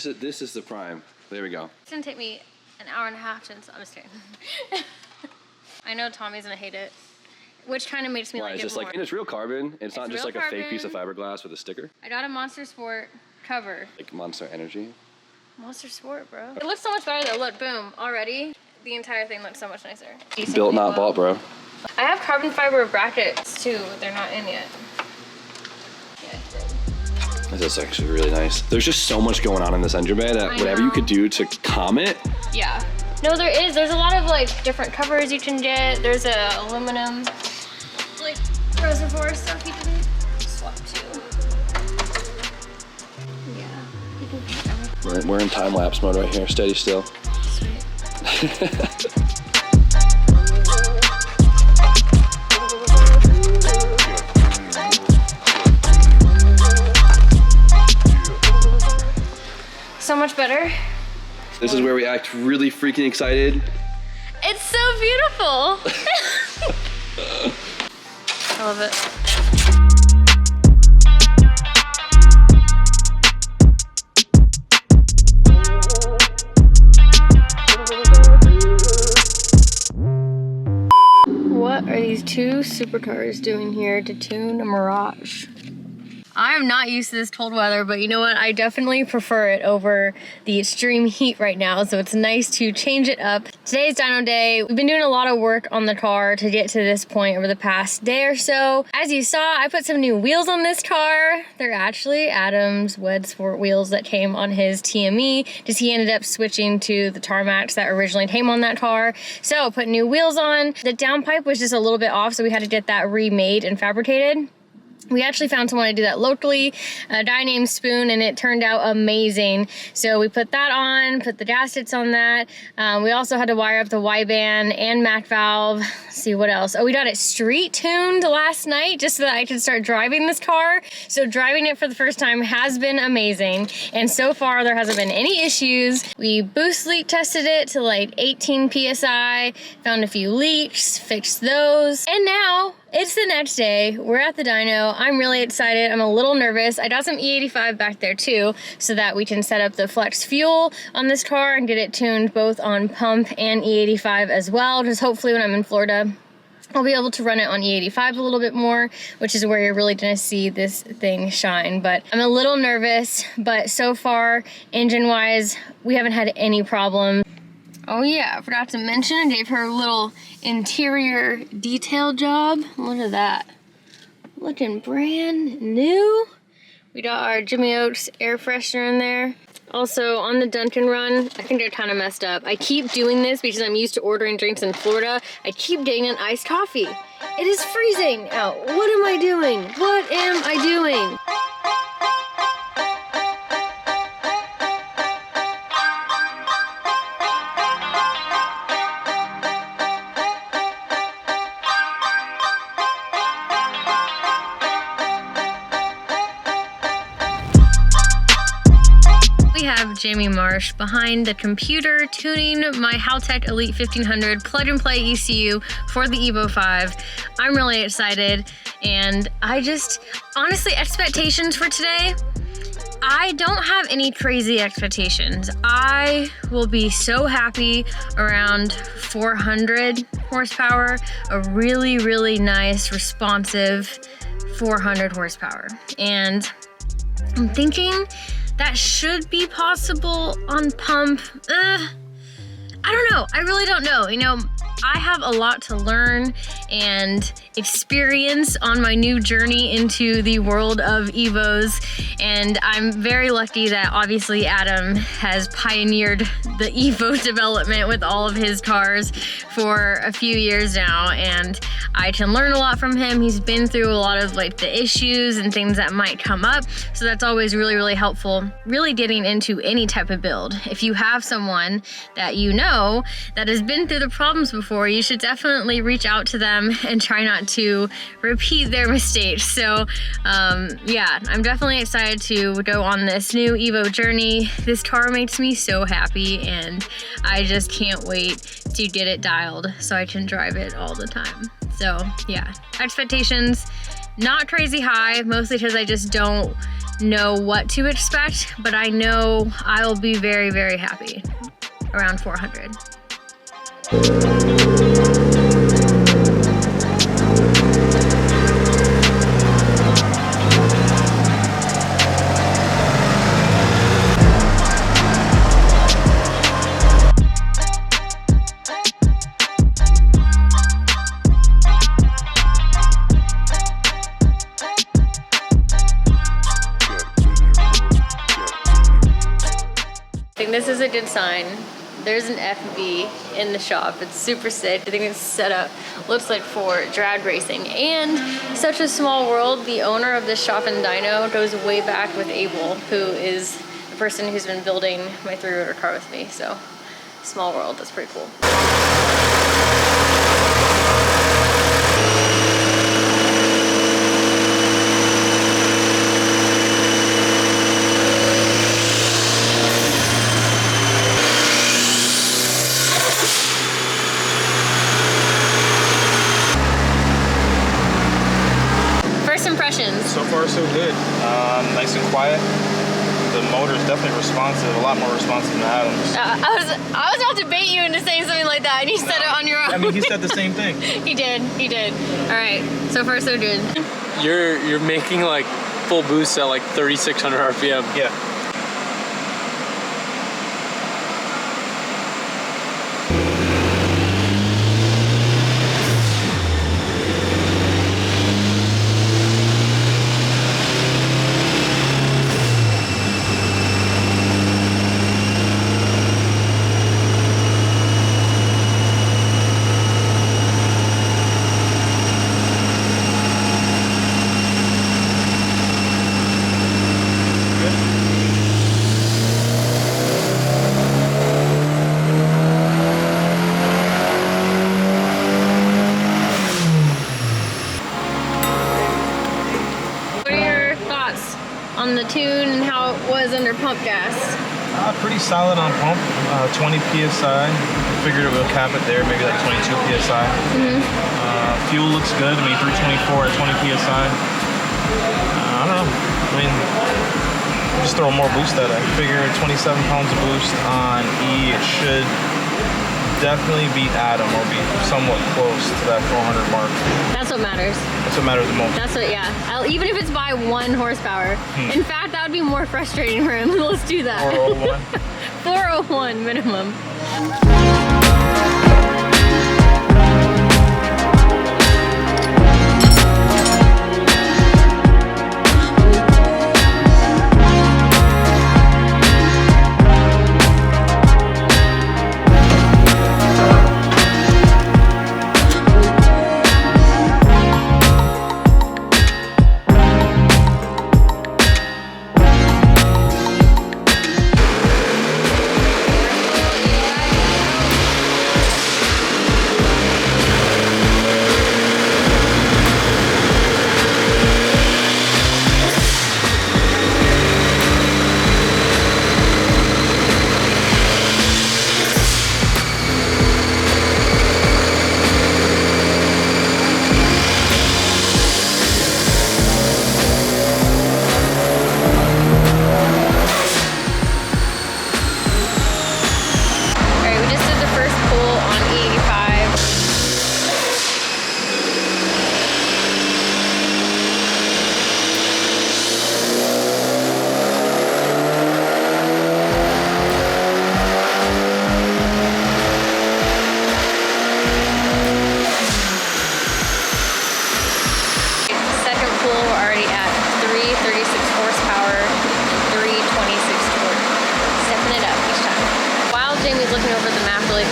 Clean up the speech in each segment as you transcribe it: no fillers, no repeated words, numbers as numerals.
this is the prime. There we go. It's gonna take me an hour and a half to install. I'm just kidding. I know Tommy's gonna hate it, which kind of makes me like it just more. like, and it's real carbon. It's not just like carbon. a fake piece of fiberglass with a sticker. I got a Monster Sport cover. Like Monster Energy. Monster Sport, bro. It looks so much better though. Look, boom, already. The entire thing looks so much nicer. Built, not bought, bro. I have carbon fiber brackets too, but they're not in yet. This is actually really nice. There's just so much going on in this engine bay that whatever you could do to calm it. Yeah. No, there is. There's a lot of like different covers you can get. There's a aluminum like reservoir stuff you can swap to. Yeah. We're in time lapse mode right here. Steady still. Sweet. So much better. This is where we act really freaking excited. It's so beautiful. I love it. What are these two supercars doing here to tune a Mirage? I am not used to this cold weather, but you know what? I definitely prefer it over the extreme heat right now, so it's nice to change it up. Today's dyno day. We've been doing a lot of work on the car to get to this point over the past day or so. As you saw, I put some new wheels on this car. They're actually Adam's Wed Sport wheels that came on his TME, because he ended up switching to the Tarmacs that originally came on that car. So put new wheels on. The downpipe was just a little bit off, so we had to get that remade and fabricated. We actually found someone to do that locally, a guy named Spoon, and it turned out amazing. So we put that on, put the gaskets on that. We also had to wire up the Y-band and Mac valve. Let's see what else. Oh, we got it street tuned last night just so that I could start driving this car. So driving it for the first time has been amazing. And so far there hasn't been any issues. We boost leak tested it to like 18 PSI, found a few leaks, fixed those. And now it's the next day. We're at the dyno. I'm really excited. I'm a little nervous. I got some E85 back there too, so that we can set up the flex fuel on this car and get it tuned both on pump and E85 as well. Just hopefully when I'm in Florida, I'll be able to run it on E85 a little bit more, which is where you're really gonna see this thing shine. But I'm a little nervous, but so far, engine-wise, we haven't had any problem. Oh yeah, I forgot to mention, I gave her a little interior detail job. Look at that. Looking brand new. We got our Jimmy Oaks air freshener in there. Also on the Dunkin' run, I think they're kind of messed up. I keep doing this because I'm used to ordering drinks in Florida. I keep getting an iced coffee. It is freezing out. What am I doing? What am I doing? We have Jamie Marsh behind the computer tuning my Haltech Elite 1500 plug-and-play ECU for the EVO 5. I'm really excited, and honestly, expectations for today, I don't have any crazy expectations. I will be so happy around 400 horsepower, a really, really nice, responsive 400 horsepower. And I'm thinking that should be possible on pump. I don't know. I really don't know. You know, I have a lot to learn and experience on my new journey into the world of EVOs, and I'm very lucky that obviously Adam has pioneered the EVO development with all of his cars for a few years now, and I can learn a lot from him. He's been through a lot of like the issues and things that might come up, so that's always really, really helpful. Really getting into any type of build. If you have someone that you know that has been through the problems before, you should definitely reach out to them and try not to repeat their mistakes. So yeah, I'm definitely excited to go on this new EVO journey. This car makes me so happy, and I just can't wait to get it dialed so I can drive it all the time. So yeah, expectations not crazy high, mostly because I just don't know what to expect, but I know I will be very, very happy. Around 400. I think this is a good sign. There's an FV in the shop. It's super sick. I think it's set up, looks like for drag racing. And such a small world, the owner of this shop in Dyno goes way back with Abel, who is the person who's been building my 3-rotor car with me. So small world, that's pretty cool. So far, so good. Nice and quiet. The motor is definitely responsive, a lot more responsive than Adam's. I was about to bait you into saying something like that, and you said it on your own. I mean, he said the same thing. He did. All right, so far so good. You're making like full boost at like 3,600 RPM. Yeah. On the tune and how it was under pump gas? Pretty solid on pump, 20 PSI. Figured it would cap it there, maybe like 22 PSI. Fuel looks good. I mean, 324 at 20 PSI. I don't know. I mean, just throw more boost at it. I figure 27 pounds of boost on E, it should definitely beat Adam or be somewhat close to that 400 mark. That's what matters. That's what matters the most. That's what, yeah. Even if it's by 1 horsepower. In fact, that would be more frustrating for him. Let's do that. 401. 401 minimum.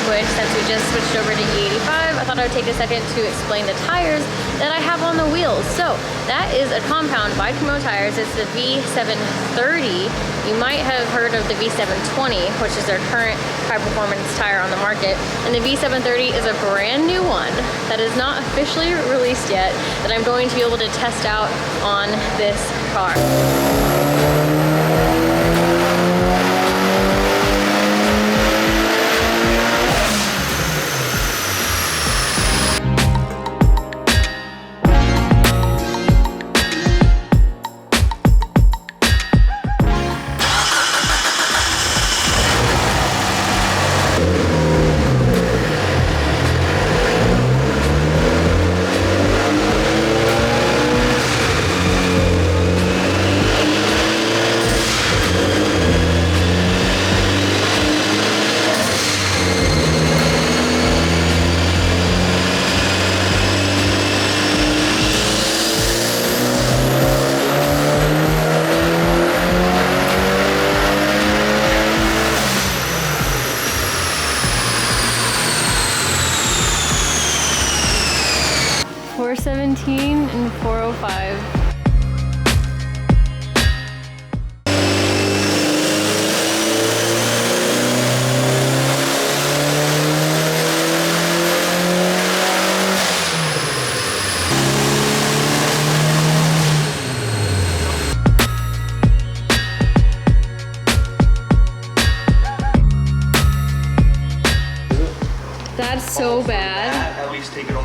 Since we just switched over to E85, I thought I would take a second to explain the tires that I have on the wheels. So that is a compound by Camo tires. It's the V730. You might have heard of the V720, which is their current high performance tire on the market. And the V730 is a brand new one that is not officially released yet that I'm going to be able to test out on this car. 417 and 405. That's so bad. At least take it off.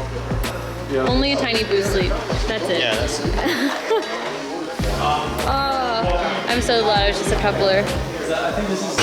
Only a tiny boost leak. That's it. Yeah, that's it. I'm so glad it was just a coupler. I think this is.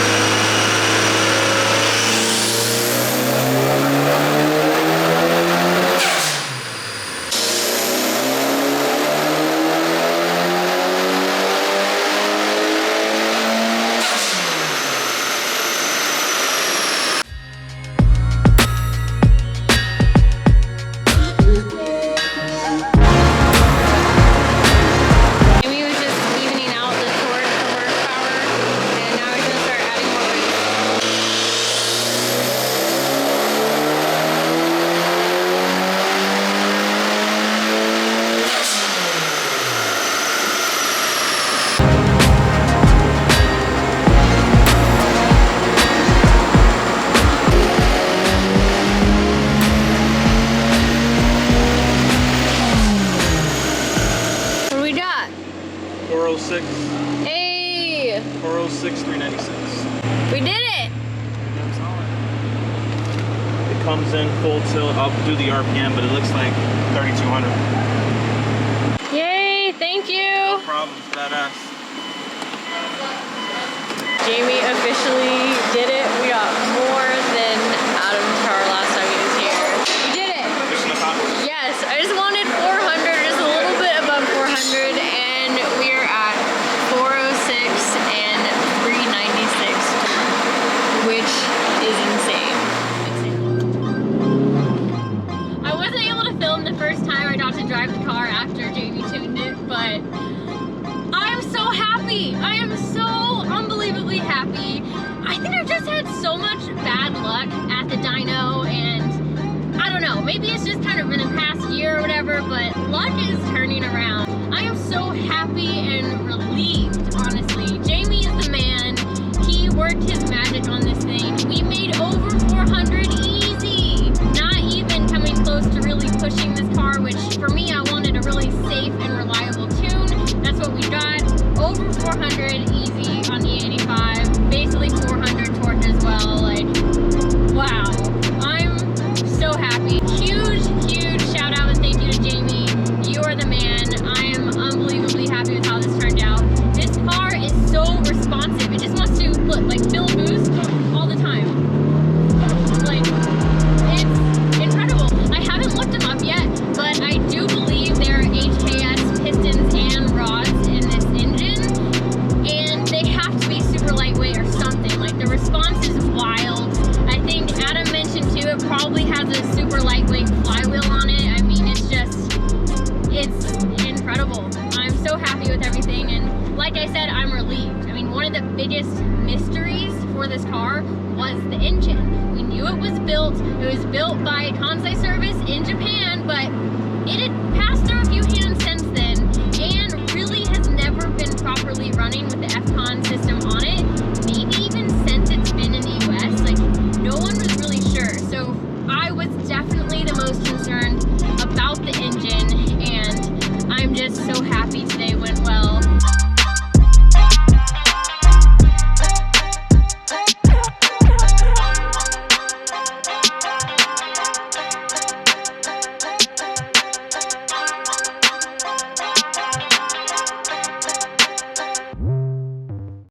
Hey! 406, 396. We did it! It comes in full tilt. I'll do the RPM, but it looks like 3,200. Yay! Thank you! No problem. Badass. Jamie officially did it. We got more than Adam's car last time he was here. We did it! Mission accomplished. Yes, I just wanted 400, just a little bit above 400, and we are at 406 and 396, which is insane. I wasn't able to film the first time I got to drive the car after Jamie tuned it, but I am so happy. I am so unbelievably happy. I think I've just had so much bad luck at the dyno, and I don't know, maybe it's just kind of in the past year or whatever, but luck is turning around. I am so happy and relieved, honestly. Jamie is the man. He worked his magic on this thing. We made over 400 easy. Not even coming close to really pushing this car, which for me, I wanted a really safe and reliable tune. That's what we got. Over 400 easy on the 85. Basically 400 torque as well. Like, wow. I'm so happy. Huge, huge shout out and thank you to Jamie. You are the man. I am unbelievably happy with how this turned out. This car is so responsive. It just wants to look like fill boost all the time. Like, it's incredible. I haven't looked them up yet, but I do believe there are HKS pistons and rods in this engine, and they have to be super lightweight or something. Like, the response is wild. I think Adam mentioned too, it probably has a super lightweight flywheel on it. I mean, it's incredible. I'm so happy with everything, and like I said, I'm relieved. I mean, one of the biggest mysteries for this car was the engine. We knew it was built by Kansai Service in Japan, but it had passed